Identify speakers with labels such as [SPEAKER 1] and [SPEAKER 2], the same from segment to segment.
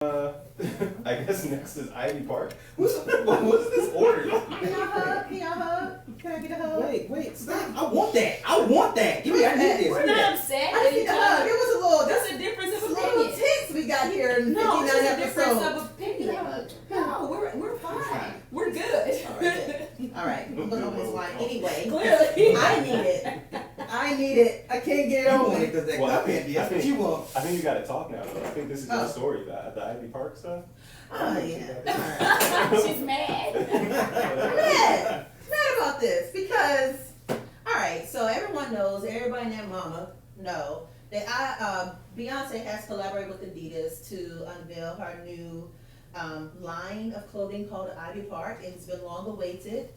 [SPEAKER 1] I guess next is Ivy Park. What's this order?
[SPEAKER 2] Can y'all hug? Can y'all hug? Can I get a hug?
[SPEAKER 3] Wait, stop. I want that. Give me, I need this.
[SPEAKER 4] We're not upset.
[SPEAKER 2] I just need a hug. It was a little,
[SPEAKER 4] That's a difference of
[SPEAKER 2] little
[SPEAKER 4] opinion.
[SPEAKER 2] tense we got here in
[SPEAKER 4] No,
[SPEAKER 2] 59
[SPEAKER 4] it's just a difference
[SPEAKER 2] episodes.
[SPEAKER 4] of opinion. No, we're fine. We're good.
[SPEAKER 2] All right, look on this line. Anyway,
[SPEAKER 4] Clearly.
[SPEAKER 2] I need it. I can't get it
[SPEAKER 3] You
[SPEAKER 2] over
[SPEAKER 3] want it
[SPEAKER 2] with.
[SPEAKER 3] because that
[SPEAKER 1] Well,
[SPEAKER 3] cuphead, that's what you want.
[SPEAKER 1] I think you gotta talk now, though. I think this is your
[SPEAKER 2] Oh.
[SPEAKER 1] story, the Ivy Park stuff.
[SPEAKER 2] Oh, yeah.
[SPEAKER 4] She's mad.
[SPEAKER 2] I'm mad about this because, all right, so everyone knows, everybody and their mama know that Beyonce has collaborated with Adidas to unveil her new line of clothing called Ivy Park. It's been long awaited.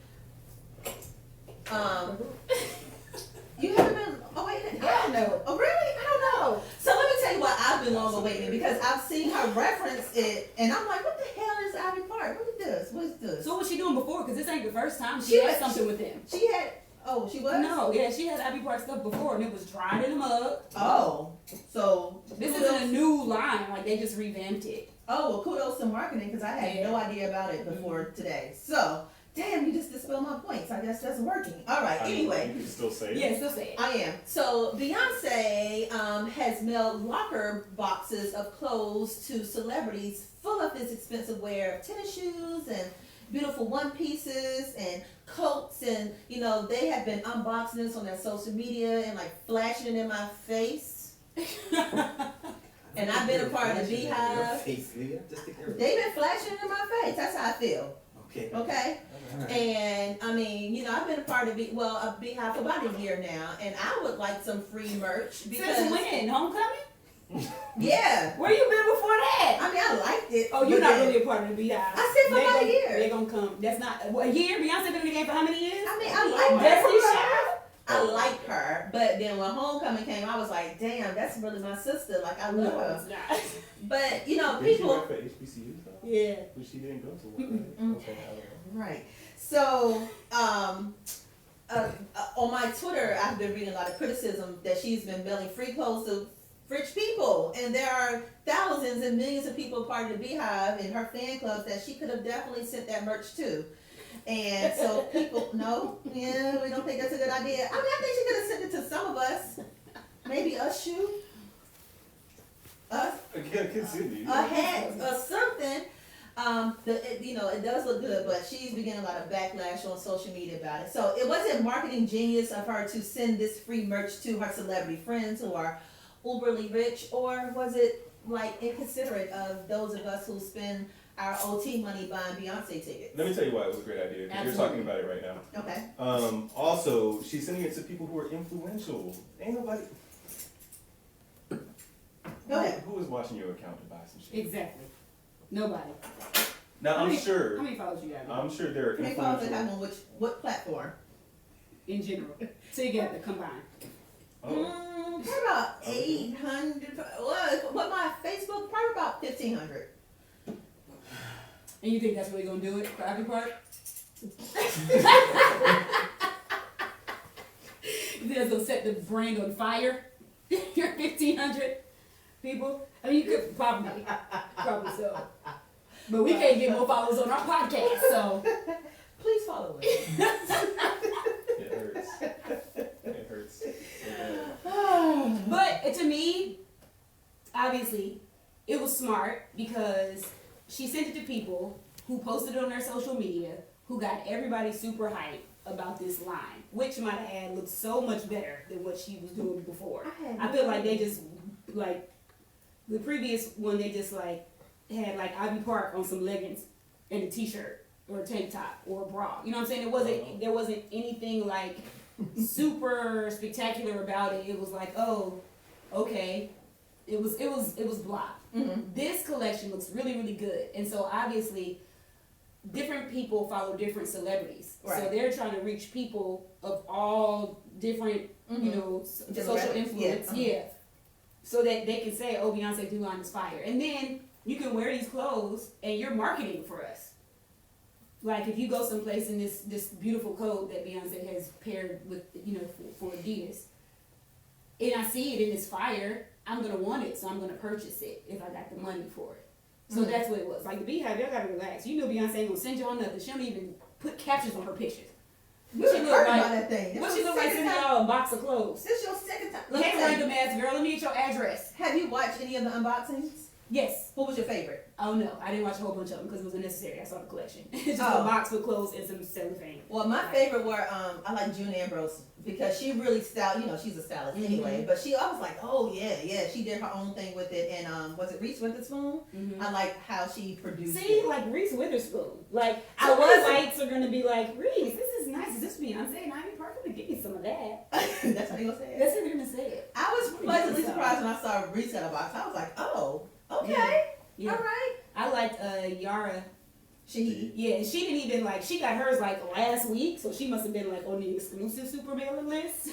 [SPEAKER 2] You haven't been awaited?
[SPEAKER 4] I don't know.
[SPEAKER 2] Oh, really? I don't know. So let me tell you why I've been long awaited, because I've seen her reference it, and I'm like, what the hell is Ivy Park? What is this? What is this?
[SPEAKER 4] So what was she doing before? Because this ain't the first time
[SPEAKER 2] She
[SPEAKER 4] she had
[SPEAKER 2] was-
[SPEAKER 4] something with them.
[SPEAKER 2] She had, she was?
[SPEAKER 4] No, yeah, she had Ivy Park stuff before, and it was dried in a mug.
[SPEAKER 2] Oh, so
[SPEAKER 4] This
[SPEAKER 2] kudos-
[SPEAKER 4] isn't a new line, like they just revamped it.
[SPEAKER 2] Oh, well, kudos to marketing, because I had
[SPEAKER 4] Yeah.
[SPEAKER 2] no idea about it before today. So, damn, you just dispelled my points. I guess that's working. All right,
[SPEAKER 1] I mean,
[SPEAKER 2] anyway.
[SPEAKER 1] you can still say it.
[SPEAKER 4] Yeah, still say it.
[SPEAKER 2] I am. So Beyonce has mailed locker boxes of clothes to celebrities full of this expensive wear of tennis shoes and beautiful one pieces and coats, and they have been unboxing this on their social media and like flashing it in my face. And I've been a part of the Beehive.
[SPEAKER 3] Face, Leah. Just take care of it.
[SPEAKER 2] They've been flashing it in my face. That's how I feel.
[SPEAKER 3] Okay.
[SPEAKER 2] Okay.
[SPEAKER 3] Alright.
[SPEAKER 2] And I mean, I've been a part of a Beehive for about a year now, and I would like some free merch because
[SPEAKER 4] Since when? Homecoming?
[SPEAKER 2] yeah,
[SPEAKER 4] Where you been before that?
[SPEAKER 2] I mean I liked it.
[SPEAKER 4] Oh, you're
[SPEAKER 2] but
[SPEAKER 4] not
[SPEAKER 2] then-
[SPEAKER 4] really a part of the Beehive.
[SPEAKER 2] I said for
[SPEAKER 4] They
[SPEAKER 2] about a
[SPEAKER 4] gon-
[SPEAKER 2] year.
[SPEAKER 4] They gonna come. That's not a year. Beyonce been in the game for how many years?
[SPEAKER 2] I mean, I like
[SPEAKER 4] Destiny
[SPEAKER 2] her.
[SPEAKER 4] Child?
[SPEAKER 2] I like her, but then when Homecoming came, I was like, damn, that's really my sister. Like I love
[SPEAKER 4] No,
[SPEAKER 2] her.
[SPEAKER 4] it's not.
[SPEAKER 2] But
[SPEAKER 1] Did she
[SPEAKER 2] people,
[SPEAKER 1] work for HBCUs though?
[SPEAKER 4] Yeah.
[SPEAKER 1] But she didn't go to one, right? Okay, I don't know.
[SPEAKER 2] right? So, on my Twitter, I've been reading a lot of criticism that she's been mailing free clothes to rich people, and there are thousands and millions of people part of the Beehive and her fan clubs that she could have definitely sent that merch to. And so people, no, yeah, we don't think that's a good idea. I mean, I think she could have sent it to some of us, maybe us, us,
[SPEAKER 1] Continue.
[SPEAKER 2] a hat or something. It does look good, but she's been getting a lot of backlash on social media about it. So it wasn't marketing genius of her to send this free merch to her celebrity friends who are uberly rich, or was it like inconsiderate of those of us who spend our OT money buying Beyonce tickets?
[SPEAKER 1] Let me tell you why it was a great idea, because you're talking about it right now.
[SPEAKER 2] Okay.
[SPEAKER 1] Also, she's sending it to people who are influential. Ain't nobody.
[SPEAKER 2] Go ahead.
[SPEAKER 1] Who is watching your account to buy some shit?
[SPEAKER 4] Exactly. Nobody.
[SPEAKER 1] Now,
[SPEAKER 4] How
[SPEAKER 1] I'm
[SPEAKER 4] many-
[SPEAKER 1] sure.
[SPEAKER 4] How many followers you got?
[SPEAKER 1] I'm sure there are
[SPEAKER 2] How many followers they
[SPEAKER 1] influential.
[SPEAKER 2] have on what platform?
[SPEAKER 4] In general, together, combined.
[SPEAKER 1] Oh,
[SPEAKER 2] Probably about 800. What my Facebook? Probably about 1,500.
[SPEAKER 4] And you think that's really gonna do it for Ivy Park? You think that's gonna set the brand on fire? Your 1,500 people? I mean, you could probably so. But we can't get more followers on our podcast, so.
[SPEAKER 2] Please follow us.
[SPEAKER 1] it hurts. It hurts.
[SPEAKER 4] But to me, obviously, it was smart because she sent it to people who posted it on their social media, who got everybody super hyped about this line, which might add looks so much better than what she was doing before. I feel like they just, like, the previous one, they just, like, had, like, Ivy Park on some leggings and a t-shirt or a tank top or a bra. You know what I'm saying? There wasn't anything, like, super spectacular about it. It was like, oh, okay. It was blah.
[SPEAKER 2] Mm-hmm.
[SPEAKER 4] This collection looks really, really good. And so obviously different people follow different celebrities.
[SPEAKER 2] Right.
[SPEAKER 4] So they're trying to reach people of all different, social influence.
[SPEAKER 2] Yeah.
[SPEAKER 4] Yeah. So that they can say, oh, Beyonce do line is fire. And then you can wear these clothes and you're marketing for us. Like if you go someplace in this beautiful coat that Beyonce has paired with, for Adidas, and I see it and it's fire, I'm gonna want it, so I'm gonna purchase it if I got the money for it. So that's what it was. Like the Beehive, y'all gotta relax. You know Beyonce ain't gonna send y'all nothing. She don't even put captions on her pictures.
[SPEAKER 2] We
[SPEAKER 4] What she
[SPEAKER 2] were
[SPEAKER 4] look
[SPEAKER 2] hurt
[SPEAKER 4] like?
[SPEAKER 2] about that thing.
[SPEAKER 4] What she look like sending y'all a box of clothes?
[SPEAKER 2] This your second time.
[SPEAKER 4] Hey, random ass girl, let me get your address.
[SPEAKER 2] Have you watched any of the unboxings?
[SPEAKER 4] Yes.
[SPEAKER 2] What was your favorite?
[SPEAKER 4] Oh no, I didn't watch a whole bunch of them because it was unnecessary. I saw the collection. It's just
[SPEAKER 2] Oh.
[SPEAKER 4] a box with clothes and some cellophane.
[SPEAKER 2] Well, my favorite were I like June Ambrose because she really styled. You know, she's a stylist anyway. But I was like, oh yeah, she did her own thing with it. And was it Reese Witherspoon?
[SPEAKER 4] Mm-hmm.
[SPEAKER 2] I like how she produced
[SPEAKER 4] See,
[SPEAKER 2] it.
[SPEAKER 4] like Reese Witherspoon. Like,
[SPEAKER 2] I
[SPEAKER 4] so
[SPEAKER 2] wasn't-
[SPEAKER 4] lights are gonna be like, Reese, this is nice. Is this Beyonce? And Ivy Parker would give you some of that.
[SPEAKER 2] That's how you gonna say it.
[SPEAKER 4] That's how they're gonna say it.
[SPEAKER 2] I was pleasantly surprised when I saw Reese at a box. I was like, oh, okay,
[SPEAKER 4] Yeah.
[SPEAKER 2] all right.
[SPEAKER 4] I liked Yara.
[SPEAKER 2] She
[SPEAKER 4] Yeah, she didn't even like. She got hers like last week, so she must have been like on the exclusive super mailing list.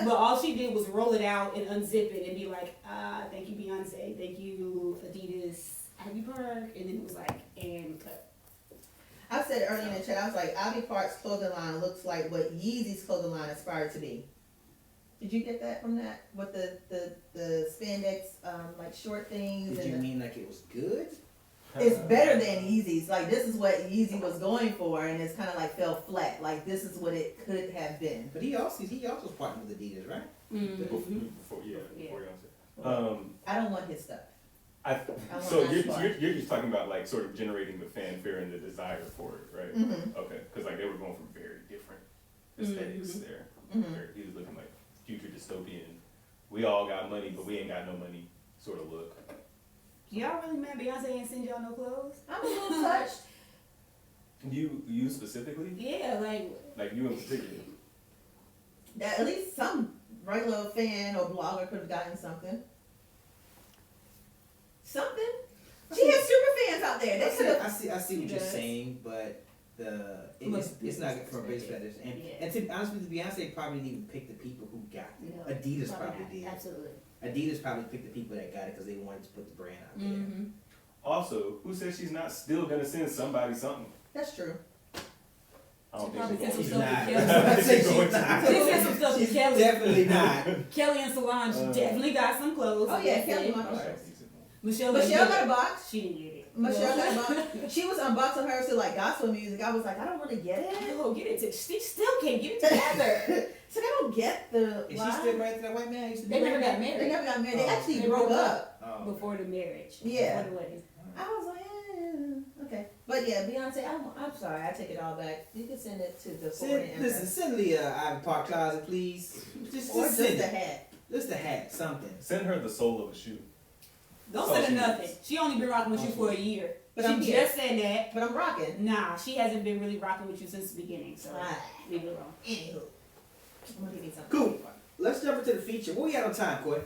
[SPEAKER 4] But all she did was roll it out and unzip it and be like, thank you Beyonce, thank you Adidas, Ivy Park, and then it was like, and cut.
[SPEAKER 2] I said earlier in the chat, I was like, Ivy Park's clothing line looks like what Yeezy's clothing line aspired to be. Did you get that from that? With the spandex like short things?
[SPEAKER 3] Did you mean like it was good?
[SPEAKER 2] It's better than Yeezy's. Like this is what Yeezy was going for, and it's kind of like fell flat. Like this is what it could have been.
[SPEAKER 3] But he also partnered with Adidas, right?
[SPEAKER 1] Before
[SPEAKER 4] Yeah.
[SPEAKER 1] Beyonce.
[SPEAKER 2] I don't want his stuff.
[SPEAKER 1] So
[SPEAKER 2] want that part.
[SPEAKER 1] you're just talking about like sort of generating the fanfare and the desire for it, right?
[SPEAKER 2] Mm-hmm.
[SPEAKER 1] Okay, because like they were going for very different aesthetics there.
[SPEAKER 2] Mm-hmm.
[SPEAKER 1] He was looking like future dystopian. We all got money, but we ain't got no money sort of look.
[SPEAKER 4] Y'all really mad Beyonce ain't send y'all no clothes?
[SPEAKER 2] I'm a little touched.
[SPEAKER 1] You specifically?
[SPEAKER 4] Yeah,
[SPEAKER 1] Like you in particular?
[SPEAKER 2] That at least some regular fan or blogger could have gotten something. Something. She has super fans out there. They could have.
[SPEAKER 3] I see what you're
[SPEAKER 4] does.
[SPEAKER 3] saying, but it's not good for base feathers. And to be honest with you, Beyonce probably didn't even pick the people who got it.
[SPEAKER 4] No,
[SPEAKER 3] Adidas probably
[SPEAKER 4] not.
[SPEAKER 3] did.
[SPEAKER 4] Absolutely.
[SPEAKER 3] Adidas probably picked the people that got it because they wanted to put the brand out there.
[SPEAKER 4] Mm-hmm.
[SPEAKER 1] Also, who says she's not still gonna send somebody something?
[SPEAKER 2] That's true.
[SPEAKER 1] I don't
[SPEAKER 4] She probably
[SPEAKER 1] think
[SPEAKER 4] sent
[SPEAKER 1] she's
[SPEAKER 4] some
[SPEAKER 1] going
[SPEAKER 4] stuff
[SPEAKER 1] to.
[SPEAKER 4] to
[SPEAKER 3] She's
[SPEAKER 4] Kelly.
[SPEAKER 3] not. I say
[SPEAKER 1] She's
[SPEAKER 3] she's not.
[SPEAKER 4] She sent some stuff to
[SPEAKER 3] She's
[SPEAKER 4] Kelly.
[SPEAKER 3] definitely not.
[SPEAKER 4] Kelly and Solange definitely got some clothes.
[SPEAKER 2] Oh yeah,
[SPEAKER 4] That's
[SPEAKER 2] Kelly
[SPEAKER 4] it.
[SPEAKER 2] Marshall.
[SPEAKER 4] Michelle
[SPEAKER 2] Michelle got a box.
[SPEAKER 4] She didn't get it.
[SPEAKER 2] Michelle got a box. She was unboxing hers to like gospel music. I was like, I don't really get it.
[SPEAKER 4] Oh, get it. She still can't get it together.
[SPEAKER 2] So I don't get the.
[SPEAKER 3] Is
[SPEAKER 2] lie.
[SPEAKER 3] she still married to that white man? Used to be
[SPEAKER 4] They never
[SPEAKER 3] married?
[SPEAKER 4] got married.
[SPEAKER 2] They never got married. They
[SPEAKER 3] Oh.
[SPEAKER 2] actually
[SPEAKER 4] They
[SPEAKER 2] broke
[SPEAKER 4] broke
[SPEAKER 2] up.
[SPEAKER 3] Oh.
[SPEAKER 4] Before the marriage.
[SPEAKER 2] Yeah.
[SPEAKER 4] Before the wedding.
[SPEAKER 2] I was like, okay. But yeah, Beyonce, I'm sorry. I take it all back. You can send it to the forwarding
[SPEAKER 3] Send Leah Ivy Park closet, please. Just
[SPEAKER 2] or just
[SPEAKER 3] send
[SPEAKER 2] the
[SPEAKER 3] it.
[SPEAKER 2] hat.
[SPEAKER 3] Just a hat, something.
[SPEAKER 1] Send her the sole of a shoe.
[SPEAKER 4] Don't
[SPEAKER 1] Oh,
[SPEAKER 4] send her
[SPEAKER 1] she
[SPEAKER 4] nothing.
[SPEAKER 1] is.
[SPEAKER 4] She only been rocking with you for a year.
[SPEAKER 2] But
[SPEAKER 4] she
[SPEAKER 2] I'm
[SPEAKER 4] just said that.
[SPEAKER 2] But I'm rocking.
[SPEAKER 4] Nah, she hasn't been really rocking with you since the beginning. So
[SPEAKER 2] Ah.
[SPEAKER 4] leave it alone.
[SPEAKER 2] Anywho, I'm gonna give you something.
[SPEAKER 3] Cool. Let's jump into the feature. What we got on time, Coy?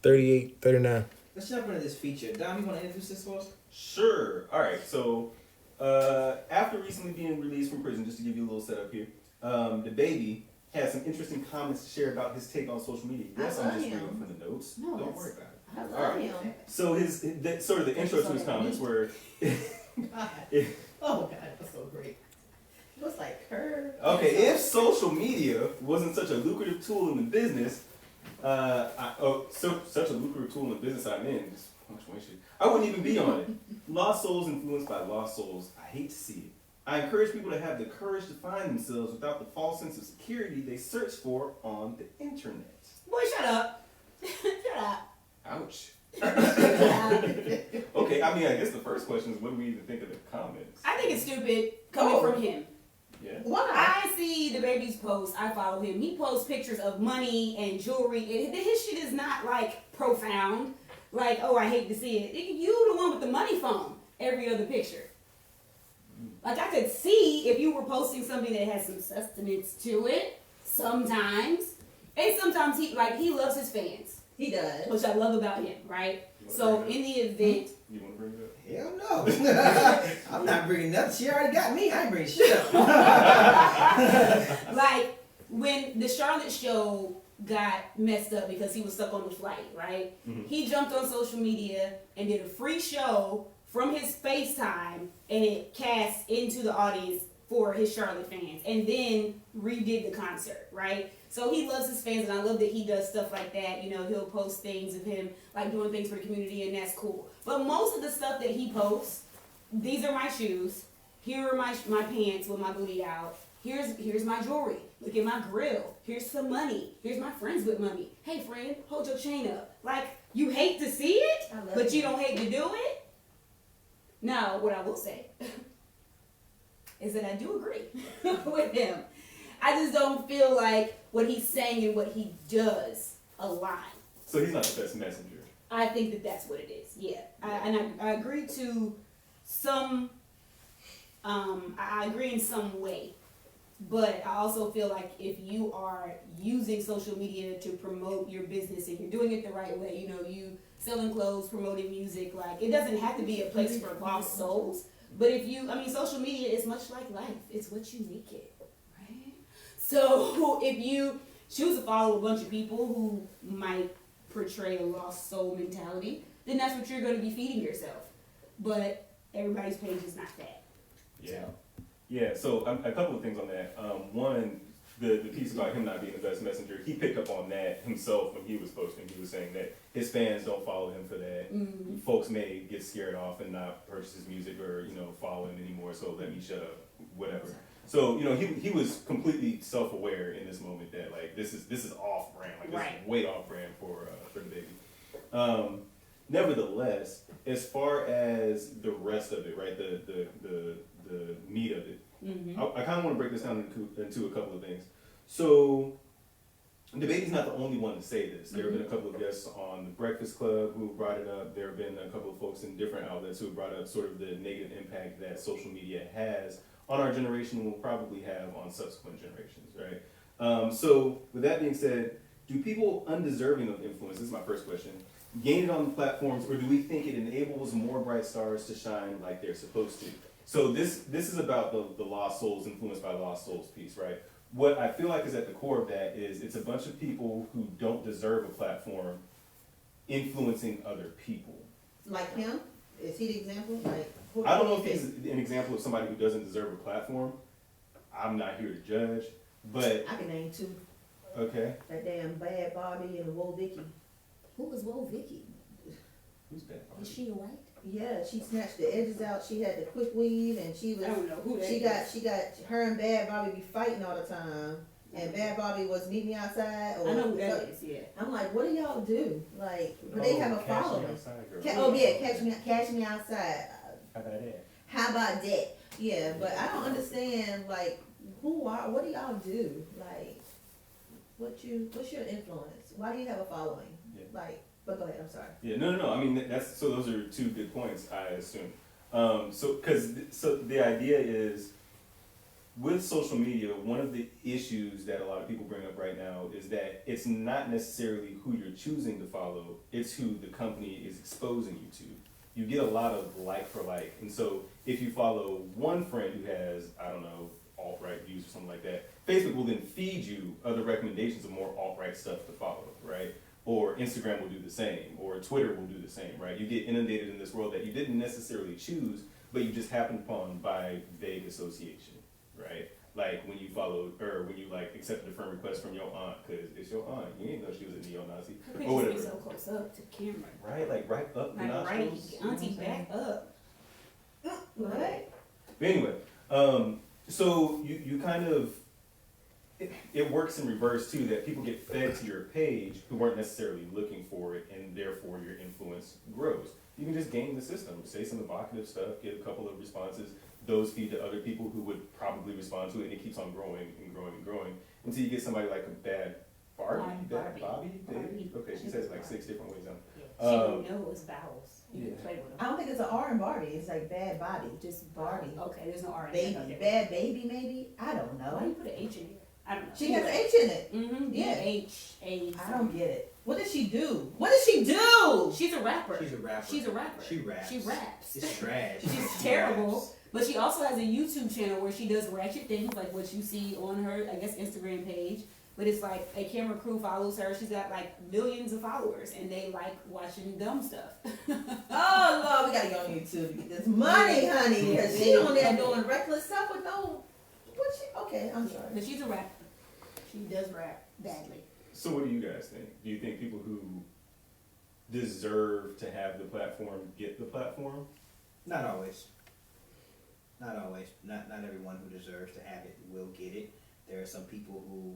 [SPEAKER 5] 38, 39.
[SPEAKER 3] Let's jump into this feature. Dom, you want to introduce this for us?
[SPEAKER 1] Sure. All right. So, after recently being released from prison, just to give you a little setup here, the baby had some interesting comments to share about his take on social media. Yes, I'm
[SPEAKER 2] love
[SPEAKER 1] just
[SPEAKER 2] him.
[SPEAKER 1] reading from the notes.
[SPEAKER 2] No,
[SPEAKER 1] Don't
[SPEAKER 2] that's-
[SPEAKER 1] worry about it.
[SPEAKER 2] I love
[SPEAKER 1] All right.
[SPEAKER 2] him.
[SPEAKER 1] So sort of the intro to his comments were,
[SPEAKER 2] God. Oh God, that's so great. It was like her.
[SPEAKER 1] okay, if social media wasn't such a lucrative tool in the business, such a lucrative tool in the business I'm in, just punctuation, I wouldn't even be on it. Lost souls influenced by lost souls. I hate to see it. I encourage people to have the courage to find themselves without the false sense of security they search for on the internet.
[SPEAKER 4] Boy, shut up. Shut up.
[SPEAKER 1] Ouch.
[SPEAKER 4] Shut up.
[SPEAKER 1] Okay, I mean, I guess the first question is, what do we even think of the comments?
[SPEAKER 4] I think it's stupid coming from him.
[SPEAKER 1] Yeah.
[SPEAKER 2] Why?
[SPEAKER 4] I see the baby's post. I follow him. He posts pictures of money and jewelry. His shit is not like profound. Like, oh, I hate to see it. You the one with the money phone. Every other picture. Like I could see if you were posting something that has some sustenance to it. Sometimes, and sometimes he loves his fans,
[SPEAKER 2] He does.
[SPEAKER 4] which I love about him. Right.
[SPEAKER 1] You wanna
[SPEAKER 4] So
[SPEAKER 1] bring
[SPEAKER 4] in
[SPEAKER 1] it
[SPEAKER 4] the event.
[SPEAKER 1] You want to bring it up?
[SPEAKER 3] Hell no. I'm not bringing nothing. She already got me. I ain't bringing shit up.
[SPEAKER 4] Like when the Charlotte show got messed up because he was stuck on the flight, right?
[SPEAKER 1] Mhm.
[SPEAKER 4] He jumped on social media and did a free show from his FaceTime, and it cast into the audience for his Charlotte fans, and then redid the concert, right? So he loves his fans, and I love that he does stuff like that. You know, he'll post things of him like doing things for the community, and that's cool. But most of the stuff that he posts, these are my shoes. Here are my pants with my booty out. Here's my jewelry. Look at my grill. Here's some money. Here's my friends with money. Hey friend, hold your chain up. Like, you hate to see it,
[SPEAKER 2] I love
[SPEAKER 4] but
[SPEAKER 2] it.
[SPEAKER 4] you don't hate to do it. Now, what I will say is that I do agree with him. I just don't feel like what he's saying and what he does align.
[SPEAKER 1] So he's not the best messenger.
[SPEAKER 4] I think that that's what it is. Yeah, I agree to some. I agree in some way, but I also feel like if you are using social media to promote your business and you're doing it the right way, you know, you selling clothes, promoting music, like it doesn't have to be a place for lost souls. But if you, I mean, social media is much like life. It's what you make it, right? So if you choose to follow a bunch of people who might portray a lost soul mentality, then that's what you're going to be feeding yourself. But everybody's page is not that.
[SPEAKER 1] Yeah. Yeah, so a couple of things on that. One, the piece about him not being the best messenger, he picked up on that himself when he was posting. He was saying that his fans don't follow him for that.
[SPEAKER 4] Mm-hmm.
[SPEAKER 1] Folks may get scared off and not purchase his music or, you know, follow him anymore, so let me shut up, whatever. So, you know, he was completely self-aware in this moment that, like, this is off-brand. Like, this
[SPEAKER 4] Right.
[SPEAKER 1] is way off-brand for the baby. Nevertheless, as far as the rest of it, right, the meat of it,
[SPEAKER 4] Mm-hmm.
[SPEAKER 1] I kind of want to break this down into a couple of things. So, the baby's not the only one to say this. There have been a couple of guests on the Breakfast Club who brought it up. There have been a couple of folks in different outlets who have brought up sort of the negative impact that social media has on our generation and will probably have on subsequent generations, right? So, with that being said, do people undeserving of influence, this is my first question, gain it on the platforms, or do we think it enables more bright stars to shine like they're supposed to? So this is about the lost souls, influenced by lost souls piece, right? What I feel like is at the core of that is it's a bunch of people who don't deserve a platform influencing other people.
[SPEAKER 2] Like him? Is he the example? Like, who,
[SPEAKER 1] I don't know if
[SPEAKER 2] who is
[SPEAKER 1] he's an example of somebody who doesn't deserve a platform. I'm not here to judge, but
[SPEAKER 2] I can name two.
[SPEAKER 1] okay.
[SPEAKER 2] That damn Bad Bobby and Woe Vicky.
[SPEAKER 4] Who was Woe Vicky?
[SPEAKER 1] Who's that?
[SPEAKER 4] Is she a white?
[SPEAKER 2] Yeah, she snatched the edges out. She had the quick weave, and she was.
[SPEAKER 4] I don't know who that
[SPEAKER 2] She got her and Bad Bobby be fighting all the time, and Bad Bobby was meet me outside. Or
[SPEAKER 4] I know who that is. Yeah.
[SPEAKER 2] I'm like, what do y'all do? Like, but they have a
[SPEAKER 1] Cash Me
[SPEAKER 2] following.
[SPEAKER 1] Outside, girl.
[SPEAKER 2] Oh yeah, catch me outside.
[SPEAKER 1] How about that?
[SPEAKER 2] How about that? Yeah, but I don't understand. Like, what do y'all do? Like, what's your influence? Why do you have a following?
[SPEAKER 1] Yeah.
[SPEAKER 2] Like, but go ahead. I'm sorry.
[SPEAKER 1] Yeah, no. I mean, that's so. Those are two good points, I assume. So the idea is with social media, one of the issues that a lot of people bring up right now is that it's not necessarily who you're choosing to follow; it's who the company is exposing you to. You get a lot of like for like, and so if you follow one friend who has, I don't know, alt-right views or something like that, Facebook will then feed you other recommendations of more alt-right stuff to follow, right? Or Instagram will do the same, or Twitter will do the same, right? You get inundated in this world that you didn't necessarily choose, but you just happened upon by vague association, right? Like when you followed, or when you like accepted a friend request from your aunt, because it's your aunt. You didn't know she was a neo-Nazi,
[SPEAKER 4] Her
[SPEAKER 1] or
[SPEAKER 4] pictures
[SPEAKER 1] whatever.
[SPEAKER 4] be so close up to the camera.
[SPEAKER 1] Right, like right up the
[SPEAKER 4] Like right,
[SPEAKER 1] nostrils.
[SPEAKER 4] auntie back up.
[SPEAKER 2] What?
[SPEAKER 1] But anyway, so you kind of, it works in reverse too, that people get fed to your page who weren't necessarily looking for it, and therefore your influence grows. You can just game the system, say some evocative stuff, get a couple of responses, those feed to other people who would probably respond to it, and it keeps on growing and growing and growing until you get somebody like a Bad Bobby, baby? Okay, she says like 6 different ways now.
[SPEAKER 4] She didn't know it was vowels. You
[SPEAKER 1] Yeah.
[SPEAKER 4] can play with them.
[SPEAKER 2] I don't think it's an R in Barbie. It's like Bad Bobby.
[SPEAKER 4] Just
[SPEAKER 2] Barbie.
[SPEAKER 4] Okay, there's no R in
[SPEAKER 2] Baby,
[SPEAKER 4] there.
[SPEAKER 2] Bad Baby, maybe. I don't
[SPEAKER 4] Why do
[SPEAKER 2] know.
[SPEAKER 4] you put an H in here? I don't know.
[SPEAKER 2] She has an H in it.
[SPEAKER 4] Mm-hmm.
[SPEAKER 2] Yeah.
[SPEAKER 4] H-A.
[SPEAKER 2] I don't get it. What does she do? What does she do?
[SPEAKER 4] She's a rapper.
[SPEAKER 3] She's a rapper.
[SPEAKER 4] She's a rapper.
[SPEAKER 3] She raps.
[SPEAKER 4] She raps.
[SPEAKER 3] It's trash.
[SPEAKER 4] She's
[SPEAKER 3] She
[SPEAKER 4] terrible.
[SPEAKER 3] raps.
[SPEAKER 4] But she also has a YouTube channel where she does ratchet things like what you see on her, I guess, Instagram page. But it's like a camera crew follows her. She's got like millions of followers and they like watching dumb stuff.
[SPEAKER 2] Oh Lord, we gotta go on YouTube to get this money, honey. Cause she on there doing reckless stuff with no Okay, I'm sorry.
[SPEAKER 4] But she's a rapper. She does rap badly.
[SPEAKER 1] So what do you guys think? Do you think people who deserve to have the platform get the platform?
[SPEAKER 3] Not always. Not always. Not everyone who deserves to have it will get it. There are some people who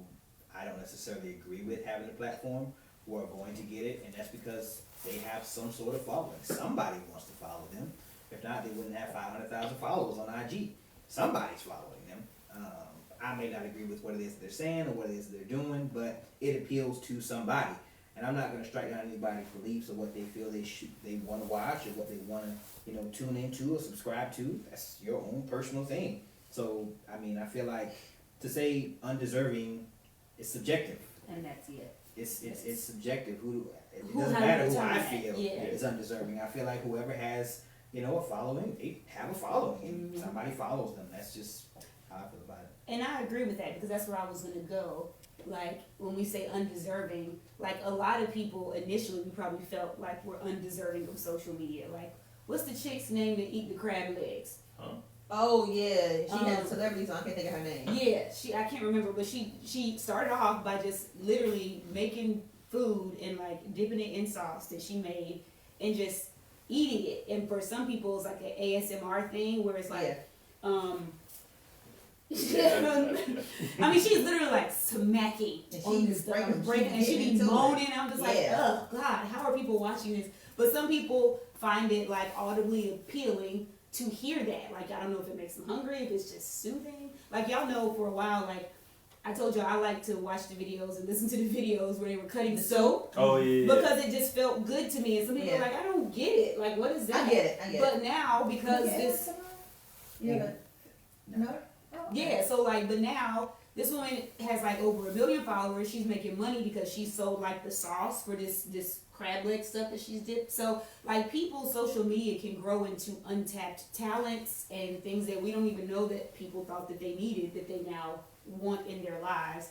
[SPEAKER 3] I don't necessarily agree with having the platform who are going to get it, and that's because they have some sort of following. Somebody wants to follow them. If not, they wouldn't have 500,000 followers on IG. Somebody's following them. I may not agree with what it is they're saying or what it is they're doing, but it appeals to somebody. And I'm not going to strike down anybody's beliefs or what they feel they want to watch or what they want to tune into or subscribe to. That's your own personal thing. So I mean, I feel like to say undeserving is subjective.
[SPEAKER 4] And that's it.
[SPEAKER 3] It's subjective. It
[SPEAKER 4] Who
[SPEAKER 3] doesn't
[SPEAKER 4] has
[SPEAKER 3] matter who
[SPEAKER 4] determined
[SPEAKER 3] I
[SPEAKER 4] that?
[SPEAKER 3] feel
[SPEAKER 4] Yeah.
[SPEAKER 3] is undeserving. I feel like whoever has a following, they have a following, and
[SPEAKER 4] Mhm.
[SPEAKER 3] somebody follows them. That's just how I feel about it.
[SPEAKER 4] And I agree with that because that's where I was gonna go. Like when we say undeserving, like a lot of people initially we probably felt like we're undeserving of social media. Like, what's the chick's name that eat the crab legs?
[SPEAKER 1] Huh?
[SPEAKER 2] Oh yeah, she had
[SPEAKER 4] Um,
[SPEAKER 2] celebrities on. I can't think of her name.
[SPEAKER 4] Yeah, I can't remember, but she started off by just literally making food and like dipping it in sauce that she made and just eating it. And for some people, it's like an ASMR thing where it's like, I mean, she's literally like smacking
[SPEAKER 2] And
[SPEAKER 4] on
[SPEAKER 2] she
[SPEAKER 4] this
[SPEAKER 2] was
[SPEAKER 4] stuff,
[SPEAKER 2] breaking-
[SPEAKER 4] breaking, and she
[SPEAKER 2] getting
[SPEAKER 4] be
[SPEAKER 2] into it.
[SPEAKER 4] moaning. I'm just like,
[SPEAKER 2] Yeah.
[SPEAKER 4] oh God, how are people watching this? But some people find it like audibly appealing to hear that. Like, I don't know if it makes them hungry, if it's just soothing. Like, y'all know for a while, like, I told y'all I like to watch the videos and listen to the videos where they were cutting
[SPEAKER 2] The
[SPEAKER 4] soap
[SPEAKER 1] Oh yeah.
[SPEAKER 4] because it just felt good to me. And some people are like, I don't get it. Like, what is that?
[SPEAKER 2] I get it. I get
[SPEAKER 4] But now, because
[SPEAKER 2] it.
[SPEAKER 4] this,
[SPEAKER 2] Yeah. No.
[SPEAKER 4] yeah, so like, but now this woman has like over 1 million followers. She's making money because she sold like the sauce for this crab leg stuff that she's dipped. So like, people's social media can grow into untapped talents and things that we don't even know that people thought that they needed that they now want in their lives,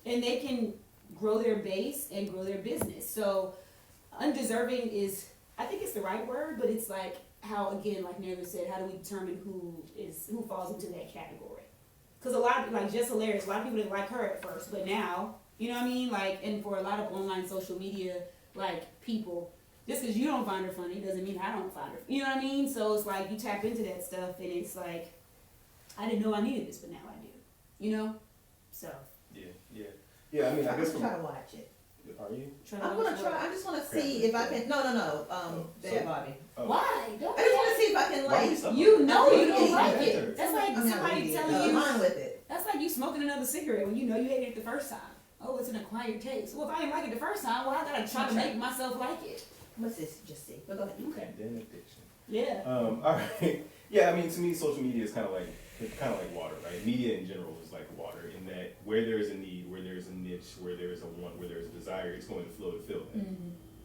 [SPEAKER 4] and they can grow their base and grow their business. So undeserving is, I think it's the right word, but it's like how, again, like Naylor said, how do we determine who falls into that category? Because a lot of, like, Just Hilarious, a lot of people didn't like her at first, but now, you know what I mean? Like, and for a lot of online social media, like, people, just because you don't find her funny doesn't mean I don't find her. You know what I mean? So it's like you tap into that stuff, and it's like, I didn't know I needed this, but now I do. You know? So.
[SPEAKER 1] Yeah. I mean, I guess
[SPEAKER 2] I'm trying to watch it.
[SPEAKER 1] Are you?
[SPEAKER 2] I'm gonna try. I just want to see if I can. No. Bad Bobby.
[SPEAKER 1] Oh.
[SPEAKER 4] Why? Don't
[SPEAKER 2] I just want to see if I can
[SPEAKER 1] Why are
[SPEAKER 2] like.
[SPEAKER 1] stuck
[SPEAKER 4] You
[SPEAKER 1] on
[SPEAKER 4] know
[SPEAKER 1] that?
[SPEAKER 4] you don't
[SPEAKER 2] Yeah,
[SPEAKER 4] like
[SPEAKER 1] yeah.
[SPEAKER 4] it. That's like
[SPEAKER 2] I'm not
[SPEAKER 4] somebody
[SPEAKER 2] reading
[SPEAKER 4] telling
[SPEAKER 2] it.
[SPEAKER 4] you.
[SPEAKER 2] Mine with it.
[SPEAKER 4] That's like you smoking another cigarette when you know you hated it the first time. Oh, it's an acquired taste. Well, if I didn't like it the first time, well, I gotta try to make myself like it.
[SPEAKER 2] What's this? Just see. But go ahead.
[SPEAKER 4] Okay.
[SPEAKER 1] Then addiction.
[SPEAKER 4] Yeah.
[SPEAKER 1] All right. Yeah, I mean, to me, social media is kind of like water, right? Media in general is like water in that where there is a need, where there is a niche, where there is a want, where there is a desire, it's going to flow to fill that.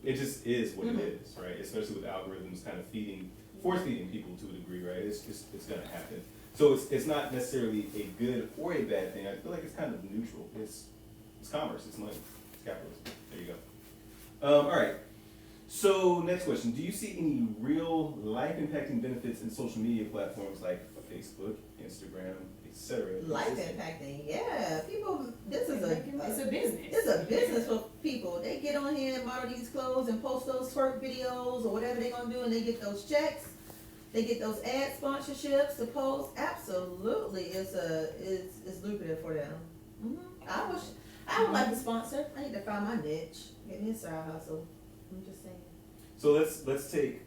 [SPEAKER 1] It just is what it is, right? Especially with algorithms kind of force feeding people to a degree, right? It's going to happen. So it's not necessarily a good or a bad thing. I feel like it's kind of neutral. It's commerce, it's money, it's capitalism. There you go. All right. So next question: do you see any real life impacting benefits in social media platforms like Facebook, Instagram, etc.?
[SPEAKER 2] Life impacting. Yeah. People. This is
[SPEAKER 4] It's a business.
[SPEAKER 2] It's a business for people. They get on here and model these clothes and post those twerk videos or whatever they're gonna do, and they get those checks. They get those ad sponsorships to post. Absolutely, it's lucrative for them. I would like to sponsor. I need to find my niche, get me a side hustle. I'm just saying.
[SPEAKER 1] So let's take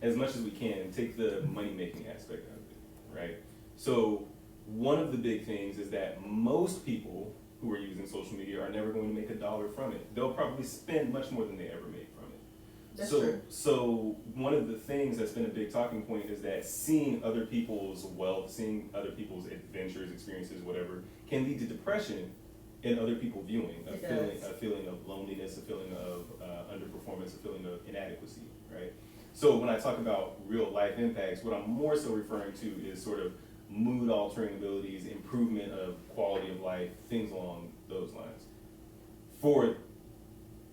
[SPEAKER 1] as much as we can, take the money making aspect of it, right? So one of the big things is that most people who are using social media are never going to make $1 from it. They'll probably spend much more than they ever made from it.
[SPEAKER 2] That's
[SPEAKER 1] so,
[SPEAKER 2] true.
[SPEAKER 1] So one of the things that's been a big talking point is that seeing other people's wealth, seeing other people's adventures, experiences, whatever, can lead to depression in other people viewing, a feeling of loneliness, a feeling of underperformance, a feeling of inadequacy, right? So when I talk about real life impacts, what I'm more so referring to is sort of mood altering abilities, improvement of quality of life, things along those lines. For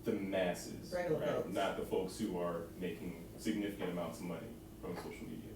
[SPEAKER 1] the masses,
[SPEAKER 2] Regular
[SPEAKER 1] right?
[SPEAKER 2] folks.
[SPEAKER 1] Not the folks who are making significant amounts of money from social media.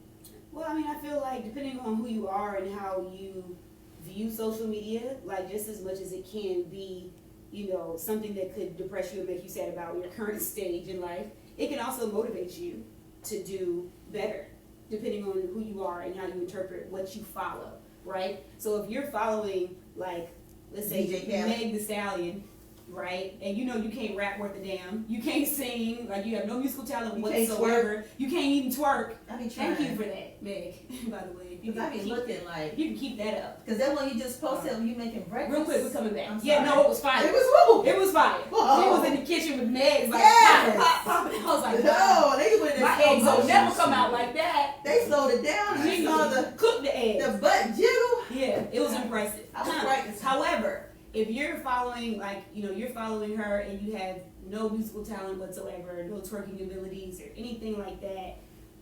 [SPEAKER 4] Well, I mean, I feel like depending on who you are and how you view social media, like just as much as it can be, you know, something that could depress you and make you sad about your current stage in life, it can also motivate you to do better, depending on who you are and how you interpret what you follow, right? So if you're following, like, let's say
[SPEAKER 2] DJ Khaled.
[SPEAKER 4] Meg Thee Stallion, right? And you know you can't rap worth a damn, you can't sing, like you have no musical talent
[SPEAKER 2] You can't
[SPEAKER 4] whatsoever, you can't even twerk.
[SPEAKER 2] I be trying.
[SPEAKER 4] Thank you for that, Meg, by the way. You
[SPEAKER 2] Because I
[SPEAKER 4] can
[SPEAKER 2] be
[SPEAKER 4] keep,
[SPEAKER 2] looking like.
[SPEAKER 4] you can keep that up.
[SPEAKER 2] Because that one you just posted when you making breakfast.
[SPEAKER 4] Real quick, we're coming back.
[SPEAKER 2] I'm
[SPEAKER 4] Yeah,
[SPEAKER 2] sorry.
[SPEAKER 4] no, it was fire.
[SPEAKER 2] It was
[SPEAKER 4] It was fire.
[SPEAKER 2] Oh.
[SPEAKER 4] She was in the kitchen with Meg, like,
[SPEAKER 2] Yes.
[SPEAKER 4] pop, pop, pop. I was like, wow.
[SPEAKER 2] No, they went in
[SPEAKER 4] My
[SPEAKER 2] slow
[SPEAKER 4] eggs will
[SPEAKER 2] motion.
[SPEAKER 4] never come out like that.
[SPEAKER 2] They slowed it down and
[SPEAKER 4] She
[SPEAKER 2] you saw the
[SPEAKER 4] cooked the eggs.
[SPEAKER 2] butt jiggle.
[SPEAKER 4] Yeah, it was impressive.
[SPEAKER 2] I was practicing.
[SPEAKER 4] However, if you're following, like, you know, you're following her and you have no musical talent whatsoever, no twerking abilities or anything like that,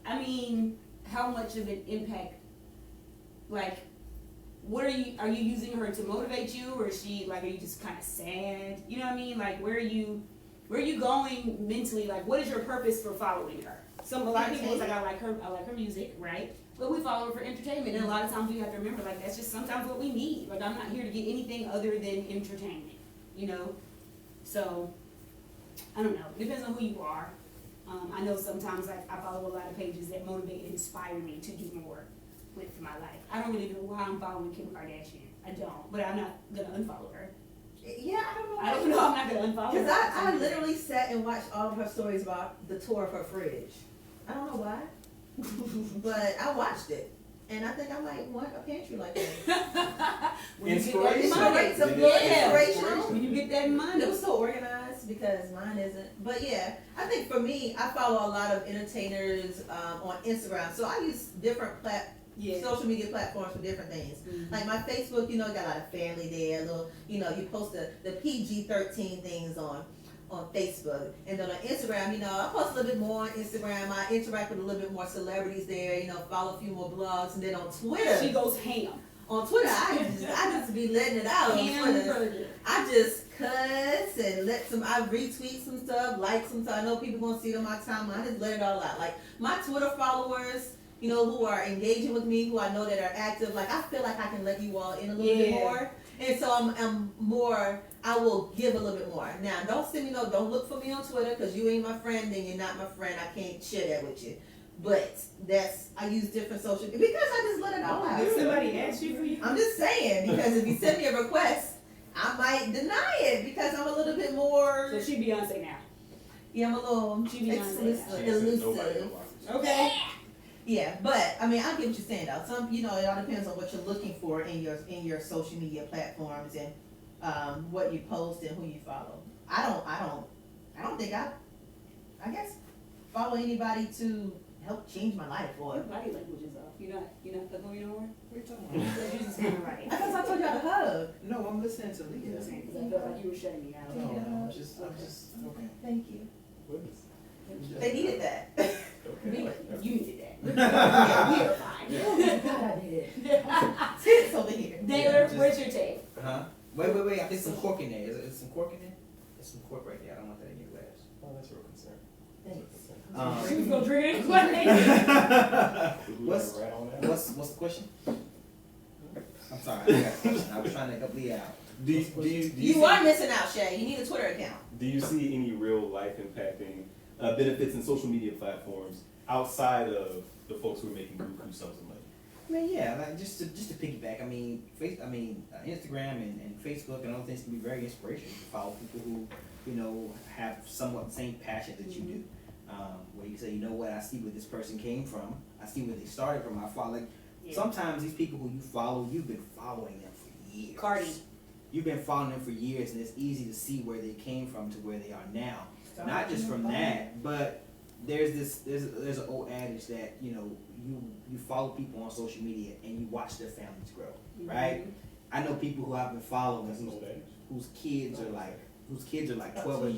[SPEAKER 4] I mean, how much of an impact, like, what are you using her to motivate you, or is she, like, are you just kind of sad? You know what I mean? Like, where are you going mentally? Like, what is your purpose for following her? A lot of people is like, I like her music, right? But we follow her for entertainment, and a lot of times we have to remember, like, that's just sometimes what we need. Like, I'm not here to get anything other than entertainment, you know? So, I don't know. It depends on who you are. I know sometimes, like, I follow a lot of pages that motivate and inspire me to do more with my life. I don't really know why I'm following Kim Kardashian. I don't, but I'm not gonna unfollow her.
[SPEAKER 2] Yeah, I don't know.
[SPEAKER 4] I don't know. I'm not gonna unfollow her.
[SPEAKER 2] Because I literally sat and watched all of her stories about the tour of her fridge. I don't know why, but I watched it. And I think I might want a pantry like that.
[SPEAKER 4] When you get that
[SPEAKER 1] Inspiration.
[SPEAKER 4] money-
[SPEAKER 2] Some good
[SPEAKER 4] Yeah.
[SPEAKER 2] inspirational.
[SPEAKER 4] When you get that
[SPEAKER 2] It
[SPEAKER 4] money.
[SPEAKER 2] was so organized because mine isn't. But yeah, I think for me, I follow a lot of entertainers on Instagram. So I use different
[SPEAKER 4] Yeah.
[SPEAKER 2] social media platforms for different things.
[SPEAKER 4] Mhm.
[SPEAKER 2] Like my Facebook, you know, got a lot of family there. Little, you know, you post the PG-13 things on Facebook, and then on Instagram, you know, I post a little bit more on Instagram. I interact with a little bit more celebrities there. You know, follow a few more blogs, and then on Twitter.
[SPEAKER 4] She goes ham.
[SPEAKER 2] On Twitter, I just be letting it out on Twitter.
[SPEAKER 4] Hamburger.
[SPEAKER 2] I just cuss and I retweet some stuff, like some stuff. I know people gonna see it on my timeline. I just let it all out. Like my Twitter followers, you know, who are engaging with me, who I know that are active. Like I feel like I can let you all in a little bit more, and so I'm more. I will give a little bit more. Now, don't look for me on Twitter because you ain't my friend, then you're not my friend. I can't share that with you. But I use different social because I just let it all out.
[SPEAKER 4] Did somebody ask you for you?
[SPEAKER 2] I'm just saying, because if you send me a request, I might deny it because I'm a little bit more.
[SPEAKER 4] So she Beyonce now.
[SPEAKER 2] Yeah, I'm a little
[SPEAKER 4] She be honest.
[SPEAKER 2] elusive.
[SPEAKER 4] Okay.
[SPEAKER 2] Yeah, but I mean, I get what you're saying though. It all depends on what you're looking for in your social media platforms and what you post and who you follow. I don't think I guess follow anybody to help change my life or.
[SPEAKER 4] Your body language is off. You're not fucking no more?
[SPEAKER 3] What are you talking about?
[SPEAKER 4] You're just kind of right.
[SPEAKER 2] I thought I told y'all to hug.
[SPEAKER 3] No, I'm listening to
[SPEAKER 4] You know
[SPEAKER 3] Leah.
[SPEAKER 4] what I'm saying? 'Cause I felt like you were shutting me out.
[SPEAKER 3] No, I'm just okay.
[SPEAKER 2] Thank you.
[SPEAKER 1] What is-
[SPEAKER 2] They needed that.
[SPEAKER 1] Okay.
[SPEAKER 4] You needed that. Yeah, we are fine.
[SPEAKER 2] God, I did. Tits over here.
[SPEAKER 4] Taylor, where's your tape?
[SPEAKER 3] Huh? Wait. I think some cork in there. Is some cork in there? There's some cork right there. I don't want that in your glass.
[SPEAKER 1] Oh, that's your concern.
[SPEAKER 2] Thanks.
[SPEAKER 4] She was gonna drink it anyway.
[SPEAKER 3] What's-
[SPEAKER 1] Right on that.
[SPEAKER 3] What's the question? I'm sorry, I got a question. I was trying to help Leah out.
[SPEAKER 1] Do you
[SPEAKER 2] You are missing out, Shay. You need a Twitter account.
[SPEAKER 1] Do you see any real life impacting benefits in social media platforms outside of the folks who are making buku sums of money?
[SPEAKER 3] I mean, yeah, like just to piggyback. I mean, Instagram and Facebook and other things can be very inspirational. You follow people who have somewhat the same passion that you do. Where you say, you know what, I see where this person came from. I see where they started from. I follow. Sometimes these people who you follow, you've been following them for years.
[SPEAKER 4] Cardi.
[SPEAKER 3] You've been following them for years, and it's easy to see where they came from to where they are now. Not just from that, but there's an old adage that you follow people on social media and you watch their families grow, right? I know people who I've been following
[SPEAKER 1] That's an old adage.
[SPEAKER 3] whose kids are like 12 or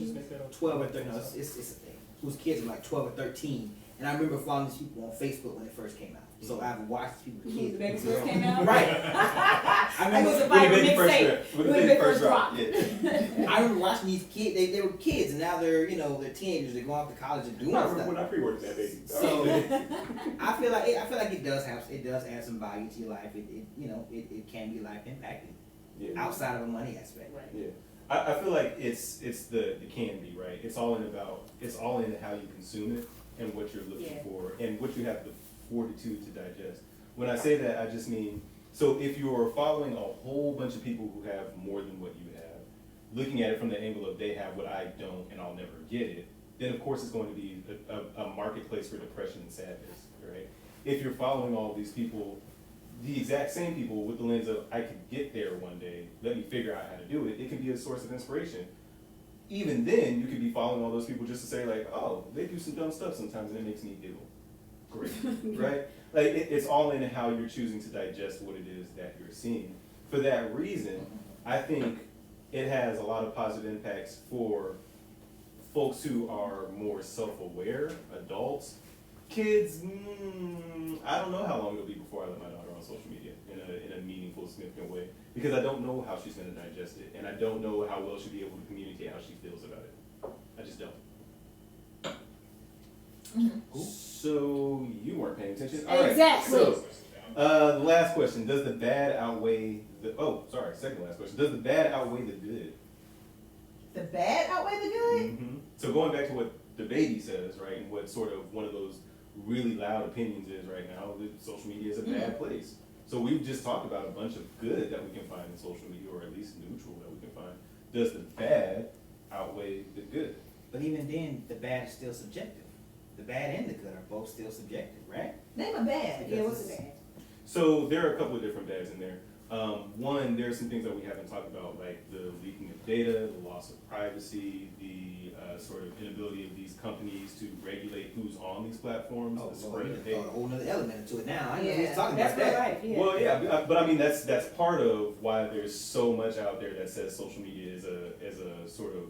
[SPEAKER 3] 13. No, it's a thing. Whose kids are like 12 or 13, and I remember following these people on Facebook when it first came out. So I've watched people's
[SPEAKER 4] The
[SPEAKER 3] kids.
[SPEAKER 4] baby's first came out?
[SPEAKER 3] Right.
[SPEAKER 4] I was a
[SPEAKER 1] With
[SPEAKER 4] viral
[SPEAKER 1] the big first
[SPEAKER 4] mixtape.
[SPEAKER 1] drop. With the
[SPEAKER 4] With
[SPEAKER 1] big
[SPEAKER 4] the
[SPEAKER 1] first
[SPEAKER 4] first
[SPEAKER 1] drop.
[SPEAKER 4] drop.
[SPEAKER 1] Yeah.
[SPEAKER 3] I remember watching these kids. They were kids, and now they're teenagers. They're going off to college and doing
[SPEAKER 1] I
[SPEAKER 3] stuff.
[SPEAKER 1] remember when I pre-ordered that baby.
[SPEAKER 3] So I feel like it does add some value to your life. It can be life impacting
[SPEAKER 1] Yeah.
[SPEAKER 3] outside of a money aspect.
[SPEAKER 4] Right.
[SPEAKER 1] Yeah, I feel like it's the can be, right. It's all in how you consume it and what you're looking
[SPEAKER 4] Yeah.
[SPEAKER 1] for and what you have the fortitude to digest. When I say that, I just mean, so if you're following a whole bunch of people who have more than what you have, looking at it from the angle of they have what I don't and I'll never get it, then of course it's going to be a marketplace for depression and sadness, right? If you're following all these people, the exact same people with the lens of I could get there one day, let me figure out how to do it, it can be a source of inspiration. Even then, you could be following all those people just to say like, oh, they do some dumb stuff sometimes and it makes me giggle. Great, right? Like it's all in how you're choosing to digest what it is that you're seeing. For that reason, I think it has a lot of positive impacts for folks who are more self-aware, adults. Kids, I don't know how long it'll be before I let my daughter on social media in a meaningful, significant way, because I don't know how she's going to digest it, and I don't know how well she'll be able to communicate how she feels about it. I just don't. So you weren't paying attention. All right.
[SPEAKER 4] Exactly.
[SPEAKER 1] So the last question: does the bad outweigh the? Oh, sorry. Second to last question: does the bad outweigh the good?
[SPEAKER 2] The bad outweigh the good?
[SPEAKER 1] Mm-hmm. So going back to what the baby says, right, and what sort of one of those really loud opinions is right now, that social media is a bad place. So we've just talked about a bunch of good that we can find in social media, or at least neutral that we can find. Does the bad outweigh the good?
[SPEAKER 3] But even then, the bad is still subjective. The bad and the good are both still subjective, right?
[SPEAKER 2] Name a bad.
[SPEAKER 4] Yeah, what's the bad?
[SPEAKER 1] So there are a couple of different bads in there. One, there are some things that we haven't talked about, like the leaking of data, the loss of privacy, the sort of inability of these companies to regulate who's on these platforms, the spread of
[SPEAKER 3] a
[SPEAKER 1] data.
[SPEAKER 3] whole nother element to it now. I know
[SPEAKER 2] Yeah.
[SPEAKER 3] he's talking
[SPEAKER 4] That's
[SPEAKER 3] about
[SPEAKER 4] my
[SPEAKER 3] that.
[SPEAKER 4] life, yeah.
[SPEAKER 1] Well, yeah, but I mean that's part of why there's so much out there that says social media is a sort of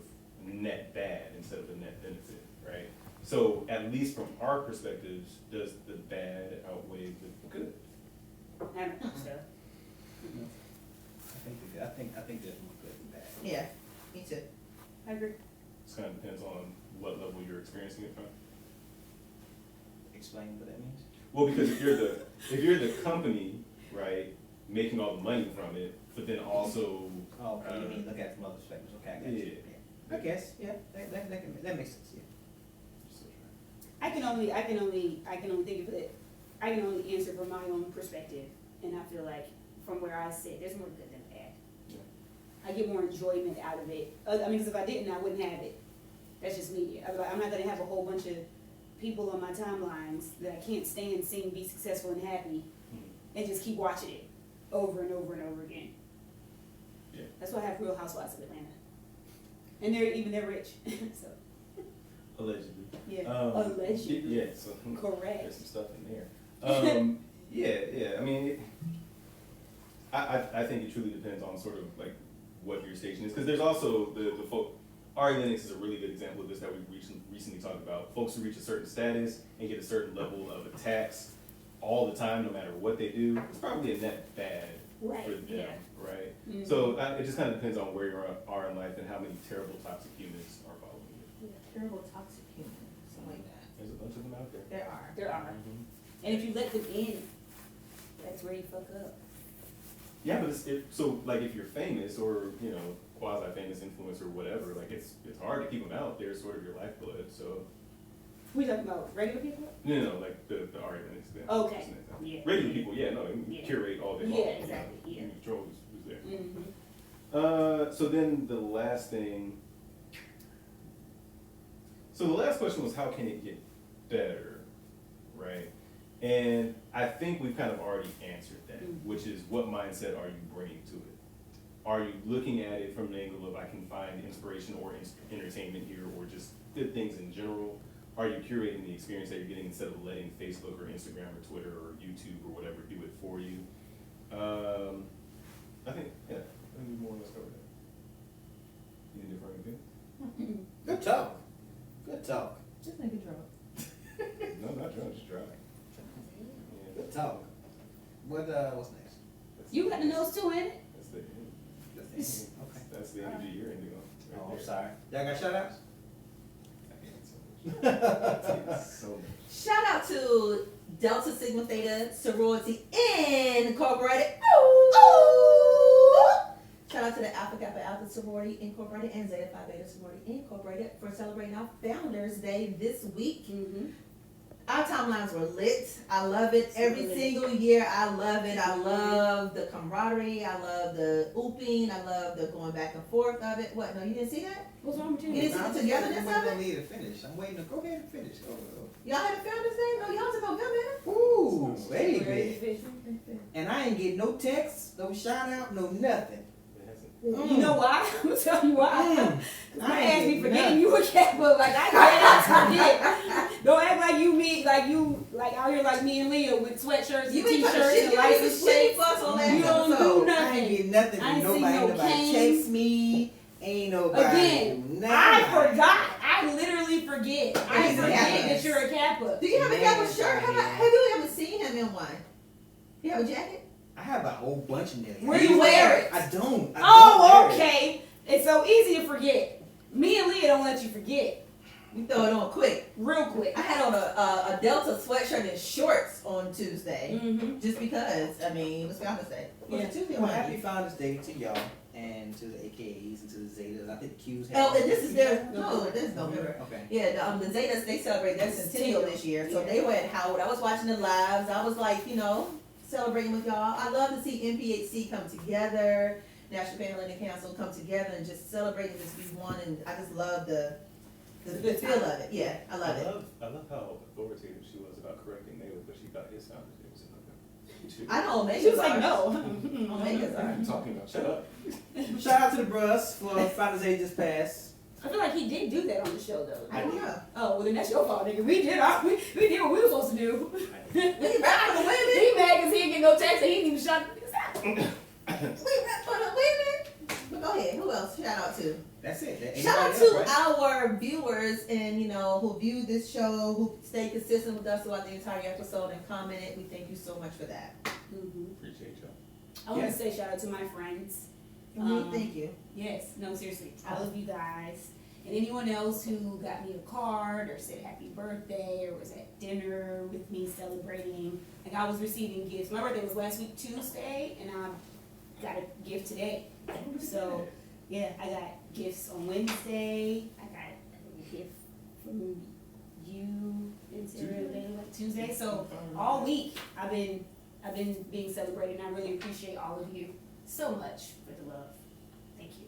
[SPEAKER 1] net bad instead of a net benefit, right? So at least from our perspectives, does the bad outweigh the good?
[SPEAKER 4] I don't think so.
[SPEAKER 3] I think there's more good than bad.
[SPEAKER 2] Yeah, me too.
[SPEAKER 4] I agree.
[SPEAKER 1] It kind of depends on what level you're experiencing it from.
[SPEAKER 3] Explain what that means.
[SPEAKER 1] Well, because if you're the company, right, making all the money from it, but then also
[SPEAKER 3] Oh, okay, you mean look at it from other perspectives. Okay, I got you.
[SPEAKER 1] Yeah.
[SPEAKER 3] I guess, yeah, that makes sense, yeah.
[SPEAKER 4] I can only think of it. I can only answer from my own perspective, and I feel like from where I sit, there's more good than bad.
[SPEAKER 1] Yeah.
[SPEAKER 4] I get more enjoyment out of it. I mean, because if I didn't, I wouldn't have it. That's just me. I'm not gonna have a whole bunch of people on my timelines that I can't stand seeing be successful and happy, and just keep watching it over and over and over again.
[SPEAKER 1] Yeah.
[SPEAKER 4] That's why I have Real Housewives of Atlanta, and they're rich. So
[SPEAKER 1] Allegedly.
[SPEAKER 4] yeah,
[SPEAKER 1] Allegedly.
[SPEAKER 4] allegedly.
[SPEAKER 1] Yeah, so
[SPEAKER 4] Correct.
[SPEAKER 1] there's some stuff in there. Yeah. I mean, I think it truly depends on sort of like what your station is, because there's also the folk. Ari Lennox is a really good example of this that we recently talked about. Folks who reach a certain status and get a certain level of attacks all the time, no matter what they do, it's probably a net bad
[SPEAKER 4] Right,
[SPEAKER 1] for them,
[SPEAKER 4] yeah.
[SPEAKER 1] right?
[SPEAKER 4] Mhm.
[SPEAKER 1] So it just kind of depends on where you are in life and how many terrible toxic humans are following you.
[SPEAKER 2] Terrible toxic human, something like that.
[SPEAKER 1] There's a bunch of them out there.
[SPEAKER 2] There are.
[SPEAKER 4] There are, and if you let them in, that's where you fuck up.
[SPEAKER 1] Yeah, but so like if you're famous or quasi-famous influencer or whatever, like it's hard to keep them out. They're sort of your lifeblood. So
[SPEAKER 4] We talking about regular people?
[SPEAKER 1] no, like the Ari Lennox thing.
[SPEAKER 4] Okay.
[SPEAKER 1] Just an example.
[SPEAKER 4] Yeah.
[SPEAKER 1] Regular people, yeah, no, you
[SPEAKER 4] Yeah.
[SPEAKER 1] curate all day long.
[SPEAKER 4] Yeah, exactly, yeah.
[SPEAKER 1] You control who's there.
[SPEAKER 4] Mm-hmm.
[SPEAKER 1] So then the last thing. So the last question was, how can it get better, right? And I think we've kind of already answered that, which is what mindset are you bringing to it? Are you looking at it from the angle of I can find inspiration or entertainment here, or just good things in general? Are you curating the experience that you're getting instead of letting Facebook or Instagram or Twitter or YouTube or whatever do it for you? I think we more or less covered that. You need anything?
[SPEAKER 3] Good talk. Good talk.
[SPEAKER 2] Just make it drunk.
[SPEAKER 1] No, not drunk, just dry. Yeah,
[SPEAKER 3] Good talk. What's next?
[SPEAKER 4] You got the nose too, ain't it?
[SPEAKER 1] that's the end.
[SPEAKER 3] That's the end. Okay.
[SPEAKER 1] That's the energy you're ending on. Right
[SPEAKER 3] Oh, I'm
[SPEAKER 1] there.
[SPEAKER 3] sorry. Y'all got shout outs?
[SPEAKER 1] I hate it so much. I hate it so much.
[SPEAKER 2] Shout out to Delta Sigma Theta Sorority Incorporated. Ooh. Shout out to the Alpha Kappa Alpha Sorority Incorporated and Zeta Phi Beta Sorority Incorporated for celebrating our Founders Day this week.
[SPEAKER 4] Mm-hmm.
[SPEAKER 2] Our timelines were lit. I love it. Every
[SPEAKER 4] Really?
[SPEAKER 2] single year, I love it. I love the camaraderie. I love the ooping. I love the going back and forth of it. What? No, you didn't see that?
[SPEAKER 4] What's wrong with you?
[SPEAKER 2] You didn't see the togetherness
[SPEAKER 3] I'm
[SPEAKER 2] of
[SPEAKER 3] waiting
[SPEAKER 2] it?
[SPEAKER 3] on Leah to finish. I'm waiting to go ahead and finish.
[SPEAKER 2] Y'all had a Founders Day? No, y'all took November.
[SPEAKER 3] Ooh, baby.
[SPEAKER 4] Baby.
[SPEAKER 3] And I ain't get no texts, no shout out, no nothing.
[SPEAKER 1] It hasn't.
[SPEAKER 4] You know why? I'm gonna tell you why.
[SPEAKER 3] Mm.
[SPEAKER 4] I
[SPEAKER 3] ain't
[SPEAKER 4] asked me
[SPEAKER 3] get
[SPEAKER 4] forgetting
[SPEAKER 3] nothing.
[SPEAKER 4] you a Kappa, like I can't forget. Don't act like you me, like you, like out here like me and Leah with sweatshirts and
[SPEAKER 2] You been
[SPEAKER 4] t-shirts
[SPEAKER 2] shit.
[SPEAKER 4] and
[SPEAKER 2] You
[SPEAKER 4] license
[SPEAKER 2] was shitty
[SPEAKER 4] plates.
[SPEAKER 2] for us on last
[SPEAKER 4] You don't
[SPEAKER 2] episode.
[SPEAKER 4] do
[SPEAKER 3] I
[SPEAKER 4] nothing.
[SPEAKER 3] ain't get nothing
[SPEAKER 4] I
[SPEAKER 3] from
[SPEAKER 4] ain't seen
[SPEAKER 3] nobody.
[SPEAKER 4] no
[SPEAKER 3] Nobody
[SPEAKER 4] cane.
[SPEAKER 3] text me. Ain't nobody.
[SPEAKER 4] Again,
[SPEAKER 3] do nothing.
[SPEAKER 4] I forgot. I literally forget. I
[SPEAKER 2] He's a
[SPEAKER 4] forget
[SPEAKER 2] Kappa.
[SPEAKER 4] that you're a Kappa.
[SPEAKER 2] Do you have a
[SPEAKER 3] Man,
[SPEAKER 2] Kappa shirt?
[SPEAKER 3] sorry.
[SPEAKER 2] Have you ever seen him in one? You have a jacket?
[SPEAKER 3] I have a whole bunch of them.
[SPEAKER 4] Where do you wear it?
[SPEAKER 3] I don't. I
[SPEAKER 4] Oh,
[SPEAKER 3] don't wear it.
[SPEAKER 4] okay. It's so easy to forget. Me and Leah don't let you forget
[SPEAKER 2] You throw it on quick.
[SPEAKER 4] real quick.
[SPEAKER 2] I had on a Delta sweatshirt and shorts on Tuesday.
[SPEAKER 4] Mm-hmm.
[SPEAKER 2] Just because, I mean, it was Founders Day. Was
[SPEAKER 4] Yeah.
[SPEAKER 2] it Tuesday or
[SPEAKER 3] Well,
[SPEAKER 2] Wednesday?
[SPEAKER 3] happy Founders Day to y'all and to the AKAs and to the Zetas. I think Q's.
[SPEAKER 2] Oh, and this is their, no, this is November.
[SPEAKER 3] Okay.
[SPEAKER 2] Yeah, the Zetas, they celebrate their centennial this year. So
[SPEAKER 4] Yeah.
[SPEAKER 2] they were at Howard. I was watching the lives. I was like, celebrating with y'all. I love to see NPHC come together, National Family and Council come together and just celebrate and just be one. And I just love the feel of it. Yeah, I love it.
[SPEAKER 1] I love how authoritative she was about correcting Naylor, but she thought his Founders Day was in November.
[SPEAKER 2] I know Omega's
[SPEAKER 4] She was like,
[SPEAKER 2] are.
[SPEAKER 4] no.
[SPEAKER 2] Omega's
[SPEAKER 1] What are
[SPEAKER 2] are.
[SPEAKER 1] you talking about? Shut up.
[SPEAKER 3] Shout out to the bros for Founders Day just passed.
[SPEAKER 4] I feel like he did do that on the show though.
[SPEAKER 2] I don't know.
[SPEAKER 4] Oh, well then that's your fault, nigga. We did what we were supposed to do.
[SPEAKER 2] We rap for the women.
[SPEAKER 4] He mad because he didn't get no text and he didn't even shut niggas out.
[SPEAKER 2] We rap for the women. But go ahead. Who else? Shout out to.
[SPEAKER 3] That's it. That ain't
[SPEAKER 2] Shout out
[SPEAKER 3] nobody
[SPEAKER 2] to
[SPEAKER 3] else, right?
[SPEAKER 2] our viewers and who viewed this show, who stayed consistent with us throughout the entire episode and commented. We thank you so much for that.
[SPEAKER 4] Mm-hmm.
[SPEAKER 1] Appreciate y'all.
[SPEAKER 4] I want
[SPEAKER 3] Yeah.
[SPEAKER 4] to say shout out to my friends.
[SPEAKER 2] Thank you.
[SPEAKER 4] Yes, no, seriously. All of you guys. And anyone else who got me a card or said happy birthday or was at dinner with me celebrating. Like I was receiving gifts. My birthday was last week Tuesday and I got a gift today. So yeah, I got gifts on Wednesday. I got a gift from you and Sarah Tuesday. So all week I've been being celebrated and I really appreciate all of you so much for the love. Thank you.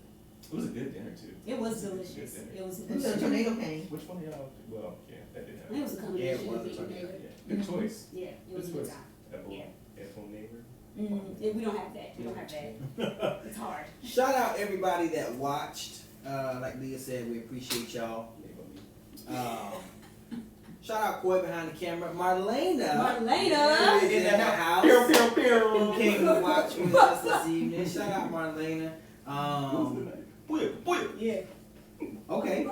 [SPEAKER 1] It was a good dinner too.
[SPEAKER 4] It was
[SPEAKER 1] a
[SPEAKER 4] delicious.
[SPEAKER 1] good dinner.
[SPEAKER 4] It was
[SPEAKER 2] Until
[SPEAKER 4] delicious.
[SPEAKER 2] tornado came.
[SPEAKER 1] Which one of y'all? Well, yeah, that did
[SPEAKER 4] It
[SPEAKER 1] happen.
[SPEAKER 4] was a
[SPEAKER 3] Yeah,
[SPEAKER 4] combination
[SPEAKER 3] it was
[SPEAKER 4] of
[SPEAKER 3] a
[SPEAKER 4] being
[SPEAKER 3] tornado.
[SPEAKER 4] neighbor.
[SPEAKER 1] Good choice.
[SPEAKER 4] Yeah, it was a
[SPEAKER 1] Good
[SPEAKER 4] good
[SPEAKER 1] choice.
[SPEAKER 4] time.
[SPEAKER 1] Apple,
[SPEAKER 4] Yeah.
[SPEAKER 1] Apple neighbor.
[SPEAKER 4] We don't have that. We don't have that. It's hard.
[SPEAKER 3] Shout out everybody that watched. Like Leah said, we appreciate y'all.
[SPEAKER 1] Neighbor me.
[SPEAKER 3] Shout out Coy behind the camera. Marlena.
[SPEAKER 4] Marlena.
[SPEAKER 3] Is in the house.
[SPEAKER 1] Pew, pew,
[SPEAKER 3] Who
[SPEAKER 1] pew.
[SPEAKER 3] came to watch with us this evening. Shout out Marlena.
[SPEAKER 1] Boy.
[SPEAKER 4] Yeah.
[SPEAKER 3] Okay.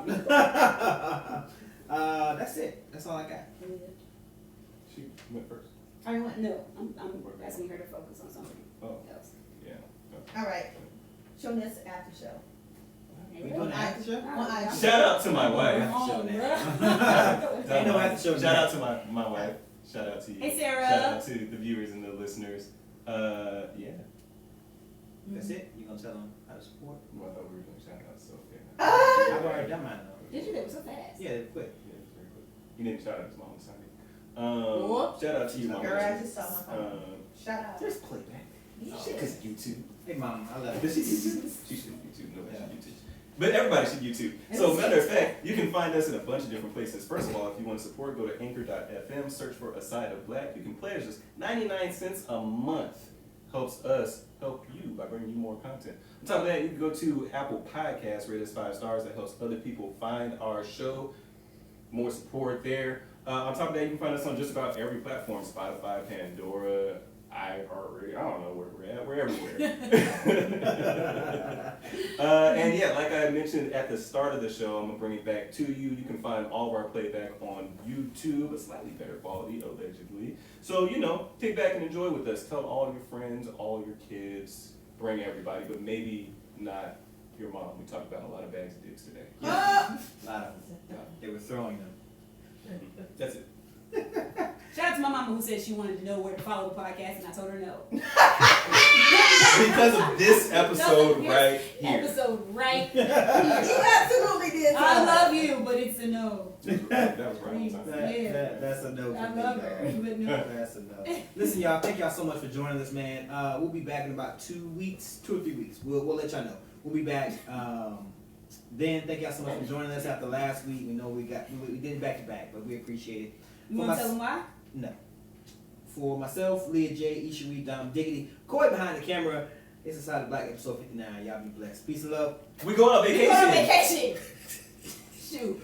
[SPEAKER 3] That's it. That's all I got.
[SPEAKER 1] She went first.
[SPEAKER 2] All right,
[SPEAKER 4] No, I'm asking her to focus on something
[SPEAKER 1] Oh,
[SPEAKER 4] else.
[SPEAKER 1] yeah.
[SPEAKER 2] all right. Show us after show.
[SPEAKER 3] We doing the after show?
[SPEAKER 1] Shout out to my wife.
[SPEAKER 4] Oh,
[SPEAKER 3] Ain't no after show.
[SPEAKER 1] Shout out to my wife. Shout out to you.
[SPEAKER 4] Hey, Sarah.
[SPEAKER 1] Shout out to the viewers and the listeners. Yeah.
[SPEAKER 3] That's it. You gonna tell them how to support?
[SPEAKER 1] Well, I thought we were doing shout outs, so yeah.
[SPEAKER 3] I've already done mine though.
[SPEAKER 4] Did you? That was so fast.
[SPEAKER 3] Yeah, they're quick.
[SPEAKER 1] Yeah, it was very quick. He didn't shout out his mom Sunday.
[SPEAKER 4] Whoop.
[SPEAKER 1] Shout out to you, mom.
[SPEAKER 2] Girl, I just saw my phone. Shout out.
[SPEAKER 1] There's playback. She cause YouTube.
[SPEAKER 3] Hey mom, I love
[SPEAKER 1] She
[SPEAKER 3] you.
[SPEAKER 1] should YouTube. Nobody should YouTube. But everybody should YouTube. So, matter of fact, you can find us in a bunch of different places. First of all, if you want to support, go to anchor.fm, search for A Side of Black. You can pledge just 99 cents a month. Helps us help you by bringing you more content. On top of that, you can go to Apple Podcasts, rate us 5 stars. That helps other people find our show. More support there. On top of that, you can find us on just about every platform: Spotify, Pandora, iHeartRadio. I don't know where we're at. We're everywhere. And yeah, like I mentioned at the start of the show, I'm gonna bring it back to you. You can find all of our playback on YouTube, a slightly better quality, allegedly. So take back and enjoy with us. Tell all your friends, all your kids, bring everybody, but maybe not your mom. We talked about a lot of bags of dicks today.
[SPEAKER 3] A lot of them. They were throwing them.
[SPEAKER 1] That's it.
[SPEAKER 4] Shout out to my mama who said she wanted to know where to follow the podcast, and I told her no.
[SPEAKER 1] Because of this episode
[SPEAKER 4] This
[SPEAKER 1] right here.
[SPEAKER 4] Episode right
[SPEAKER 2] You
[SPEAKER 4] here.
[SPEAKER 2] absolutely did.
[SPEAKER 4] I love you, but it's a no.
[SPEAKER 1] That was right on time.
[SPEAKER 3] That's a no for
[SPEAKER 4] I
[SPEAKER 3] me,
[SPEAKER 4] love
[SPEAKER 3] dog.
[SPEAKER 4] her, but no.
[SPEAKER 3] That's a no. Listen, y'all, thank y'all so much for joining us, man. We'll be back in about 2 weeks, 2 or 3 weeks. We'll let y'all know. We'll be back. Then thank y'all so much for joining us after last week. We know we did it back to back, but we appreciate it.
[SPEAKER 4] You want to tell them why?
[SPEAKER 3] No. For myself, Leah J, Isha Reed, Dom Diggity, Corey behind the camera. It's Inside the Black, episode 59. Y'all be blessed. Peace and love.
[SPEAKER 1] We going on
[SPEAKER 4] We
[SPEAKER 1] vacation.
[SPEAKER 4] go on vacation. Shoot.